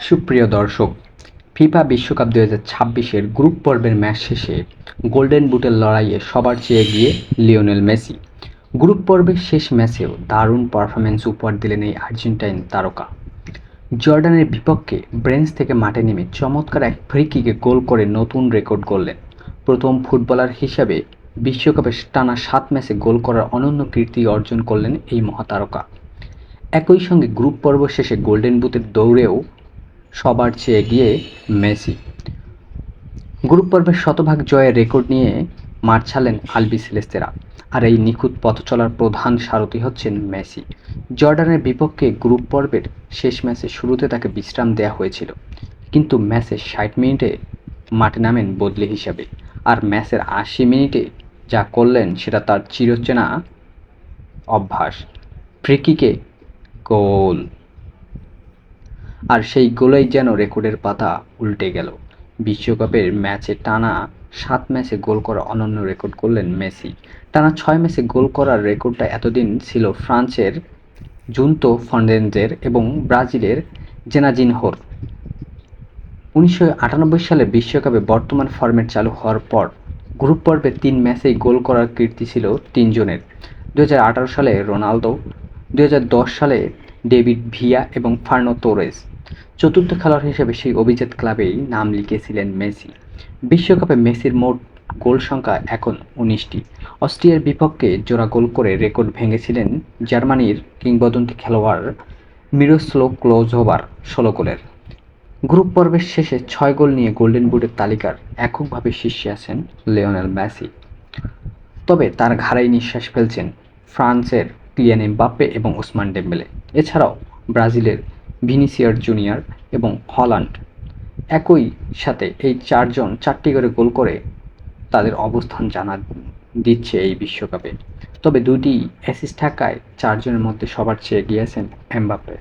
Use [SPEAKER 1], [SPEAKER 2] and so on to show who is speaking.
[SPEAKER 1] সুপ্রিয় দর্শক, ফিফা বিশ্বকাপ 2026-এর গ্রুপ পর্বের ম্যাচ শেষে গোল্ডেন বুটের লড়াইয়ে সবার চেয়ে এগিয়ে লিওনেল মেসি। গ্রুপ পর্বের শেষ ম্যাচেও দারুণ পারফরম্যান্স উপহার দিলেন এই আর্জেন্টাইন তারকা। জর্ডানের বিপক্ষে ব্রেঞ্চ থেকে মাঠে নেমে চমৎকার এক ফ্রি কিকে গোল করে নতুন রেকর্ড গড়লেন। প্রথম ফুটবলার হিসাবে বিশ্বকাপে টানা 7 ম্যাচে গোল করার অনন্য কীর্তি অর্জন করলেন এই মহাতারকা। একই সঙ্গে গ্রুপ পর্ব শেষে গোল্ডেন বুটের দৌড়েও সবার চেয়ে এগিয়ে মেসি। গ্রুপ পর্বের শতভাগ জয়ের রেকর্ড নিয়ে মাঠ ছাড়লেন আলবিসেলেস্তেরা, আর এই নিখুঁত পথ চলার প্রধান সারথি হচ্ছেন মেসি। জর্ডানের বিপক্ষে গ্রুপ পর্বের শেষ ম্যাচে শুরুতে তাকে বিশ্রাম দেওয়া হয়েছিল, কিন্তু ম্যাচের 60 মিনিটে মাঠে নামেন বদলি হিসাবে, আর ম্যাচের 80 মিনিটে যা করলেন সেটা তার চিরচেনা অভ্যাস, ফ্রি কিকে গোল। আর সেই গোলেই যেন রেকর্ডের পাতা উল্টে গেল। বিশ্বকাপের ম্যাচে টানা 7 ম্যাচে গোল করা অনন্য রেকর্ড করলেন মেসি। টানা 6 ম্যাচে গোল করার রেকর্ডটা এতদিন ছিল ফ্রান্সের জুনতো ফার্নান্দেজের এবং ব্রাজিলের জেনাজিনহোর। 1998 সালের বিশ্বকাপে বর্তমান ফরম্যাট চালু হওয়ার পর গ্রুপ পর্বে 3 ম্যাচেই গোল করার কীর্তি ছিল 3 জনের: 2018 সালে রোনালদো, 2010 সালে ডেভিড ভিয়া এবং ফার্নান্দো তোরেস। চতুর্থ খেলোয়াড় হিসেবে সেই অভিজাত ক্লাবেই নাম লিখিয়েছিলেন মেসি। বিশ্বকাপে মেসির মোট গোল সংখ্যা এখন 19টি। অস্ট্রিয়ার বিপক্ষে জোড়া গোল করে রেকর্ড ভেঙেছিলেন জার্মানির কিংবদন্তি খেলোয়াড় মিরোস্লাভ ক্লোজোভার 16 গোলের। গ্রুপ পর্বের শেষে 6 গোল নিয়ে গোল্ডেন বুটের তালিকার এককভাবে শীর্ষে আছেন লিওনেল মেসি। তবে তার ঘাড়েই নিঃশ্বাস ফেলছেন ফ্রান্সের কিলিয়ান এমবাপ্পে এবং ওসমান ডেম্বেলে। এছাড়াও ব্রাজিলের ভিনিসিয়াস জুনিয়র এবং হল্যান্ড। একই সাথে এই 4 জন 4টি করে গোল করে তাদের অবস্থান জানা দিচ্ছে এই বিশ্বকাপে। তবে 2টি অ্যাসিস্ট থাকায় 4 জনের মধ্যে সবার চেয়ে এগিয়ে আছেন এমবাপ্পে।